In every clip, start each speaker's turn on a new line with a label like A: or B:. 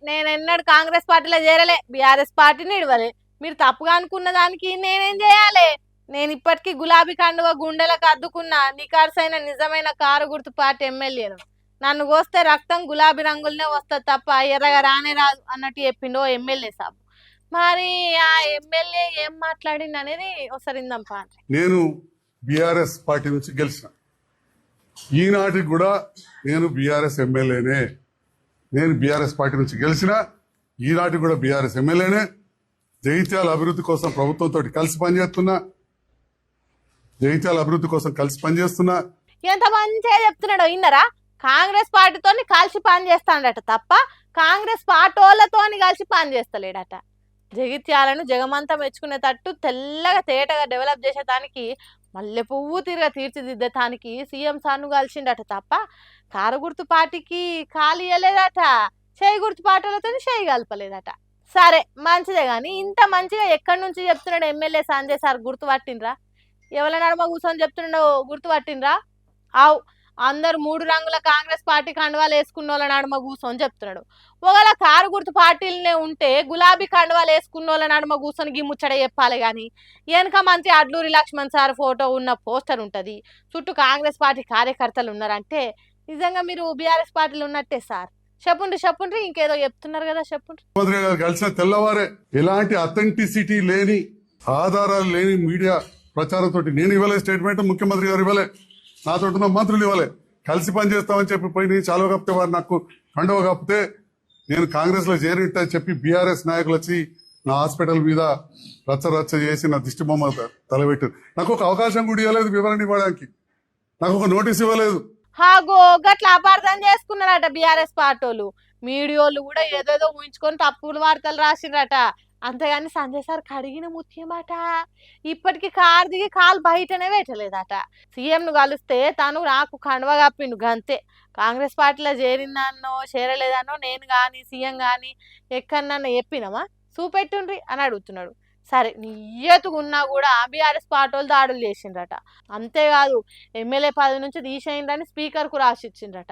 A: నేను ఎన్నడూ కాంగ్రెస్ పార్టీలో చేరలే, బీఆర్ఎస్ పార్టీని ఇడవలే. మీరు తప్పుగా అనుకున్న దానికి నేనేం చేయాలి? నేను ఇప్పటికీ గులాబీ కండువ గుండెలకు అద్దుకున్న నికార్సైన నిజమైన కారు గుర్తు పార్టీ ఎమ్మెల్యేను. నన్ను కోస్తే రక్తం గులాబీ రంగులనే వస్తుంది తప్ప ఎర్రగా రానే రాదు అన్నట్టు చెప్పిండు ఓ ఎమ్మెల్యే సాబ్. మరి ఆ ఎమ్మెల్యే ఏం మాట్లాడింది అనేది ఒకసారి ఇందంపా.
B: నేను బీఆర్ఎస్ పార్టీ నుంచి గెలిచిన, ఈనాటికి కూడా నేను బీఆర్ఎస్ ఎమ్మెల్యేనే. నేను బీఆర్ఎస్ పార్టీ నుంచి గెలిచిన, ఈనాటికి కూడా బీఆర్ఎస్ ఎమ్మెల్యేనే. జగిత్యాల అభివృద్ధి కోసం ప్రభుత్వంతో కలిసి పనిచేస్తున్నా, జగిత్యాల అభివృద్ధి కోసం కలిసి పనిచేస్తున్నా.
A: ఎంత మంచిగా చెప్తున్నాడో ఇన్నరా? కాంగ్రెస్ పార్టీతో కలిసి పని చేస్తాడట తప్ప కాంగ్రెస్ పార్టీ వాళ్ళతోని కలిసి పని చేస్తలేడట. జగిత్యాలను జగమంతా మెచ్చుకునేటట్టు తెల్లగా తేటగా డెవలప్ చేసేదానికి, మల్లె పువ్వు తిరగ తీర్చిదిద్దేదానికి సీఎం సార్ను కలిసిండట తప్ప కారు గుర్తు పార్టీకి ఖాళీ ఇవ్వలేదట, చేయి గుర్తు పార్టీలతో చేయి కలపలేదట. సరే మంచిదే కానీ ఇంత మంచిగా ఎక్కడి నుంచి చెప్తున్నాడు ఎమ్మెల్యే సంజయ్ సార్? గుర్తు పట్టినరా? ఎవరి నడమ కూర్చొని చెప్తున్నాడో గుర్తు పట్టినరా? ఆవు అందరు 3 రంగుల కాంగ్రెస్ పార్టీ కండువాలు వేసుకున్న వాళ్ళ నడుమ కూర్చొని చెప్తున్నాడు. ఒకవేళ కారు గుర్తు పార్టీలనే ఉంటే గులాబీ కండువాలు వేసుకున్న వాళ్ళ నడుమ కూర్చొని ముచ్చట చెప్పాలి కానీ, వెనక మంచి అడ్లూరి లక్ష్మణ్ సార్ ఫోటో ఉన్న పోస్టర్ ఉంటుంది, చుట్టూ కాంగ్రెస్ పార్టీ కార్యకర్తలు ఉన్నారంటే నిజంగా మీరు బీఆర్ఎస్ పార్టీలు ఉన్నట్టే సార్. చెప్పుండ్రి ఇంకేదో చెప్తున్నారు కదా, చెప్పుండ్రి.
B: ముఖ్యమంత్రి గారు కలిసిన తెల్లవారే ఎలాంటి అథెంటిసిటీ లేని, ఆధారాలు లేని మీడియా ప్రచారంతో నేను ఇవ్వలే స్టేట్మెంట్, ముఖ్యమంత్రి గారు ఇవ్వలే, నాతో ఉన్న మంత్రులు ఇవ్వలే. కలిసి పనిచేస్తామని చెప్పి పోయి చాలువ కప్పితే వారు నాకు కండువ కప్పితే నేను కాంగ్రెస్ లో చేరిట్టని చెప్పి బీఆర్ఎస్ నాయకులు వచ్చి నా హాస్పిటల్ మీద రచ్చ చేసి నా దిష్టి బొమ్మ తలబెట్టారు. నాకు ఒక అవకాశం కూడా ఇవ్వలేదు వివరణ ఇవ్వడానికి, నాకు ఒక నోటీస్ ఇవ్వలేదు.
A: హాగో గట్ల అపార్థం చేసుకున్నారట బీఆర్ఎస్ పార్టీలు. మీడియోలు కూడా ఏదేదో ఊహించుకొని తప్పుడు వార్తలు రాసిండ్రట. అంతేగాని సంజయ్ సార్ కడిగిన ముత్యమాట. ఇప్పటికీ కారు దిగి కాలు బయటనే పెట్టలేదట. సీఎంను కలిస్తే తను నాకు కండువ కప్పిండు గంతే. కాంగ్రెస్ పార్టీలో చేరిందానో చేరలేదానో నేను కానీ సీఎం కానీ ఎక్కడన్నా చెప్పినామా? చూపెట్టుండ్రి అని అడుగుతున్నాడు. సరే నియ్యతుకున్నా కూడా బీఆర్ఎస్ పార్టీ వాళ్ళు దాడులు చేసిండ్రట. అంతేకాదు ఎమ్మెల్యే పదవి నుంచి తీసేయండి స్పీకర్కు రాసిచ్చిండ్రట.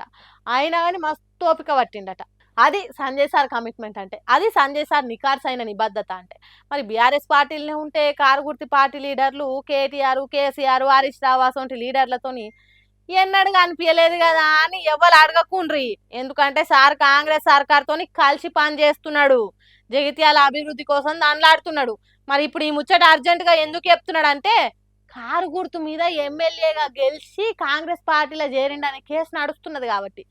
A: అయినా కానీ మస్తు ఓపిక పట్టిండట. అది సంజయ్ సార్ కమిట్మెంట్ అంటే, అది సంజయ్ సార్ నికార్సైన నిబద్ధత అంటే. మరి బీఆర్ఎస్ పార్టీలనే ఉంటే కారు గుర్తి పార్టీ లీడర్లు కేటీఆర్, కేసీఆర్, హరీష్ రావు వంటి లీడర్లతోని ఎన్నడూ కనిపించలేదు కదా అని ఎవరు అడగకుండ్రి. ఎందుకంటే సార్ కాంగ్రెస్ సర్కార్తో కలిసి పని చేస్తున్నాడు, జగిత్యాల అభివృద్ధి కోసం దానిలాడుతున్నాడు. మరి ఇప్పుడు ఈ ముచ్చట అర్జెంటుగా ఎందుకు చెప్తున్నాడు అంటే, కారు గుర్తు మీద ఎమ్మెల్యేగా గెలిచి కాంగ్రెస్ పార్టీలో చేరిండనే కేసు నడుస్తున్నది కాబట్టి.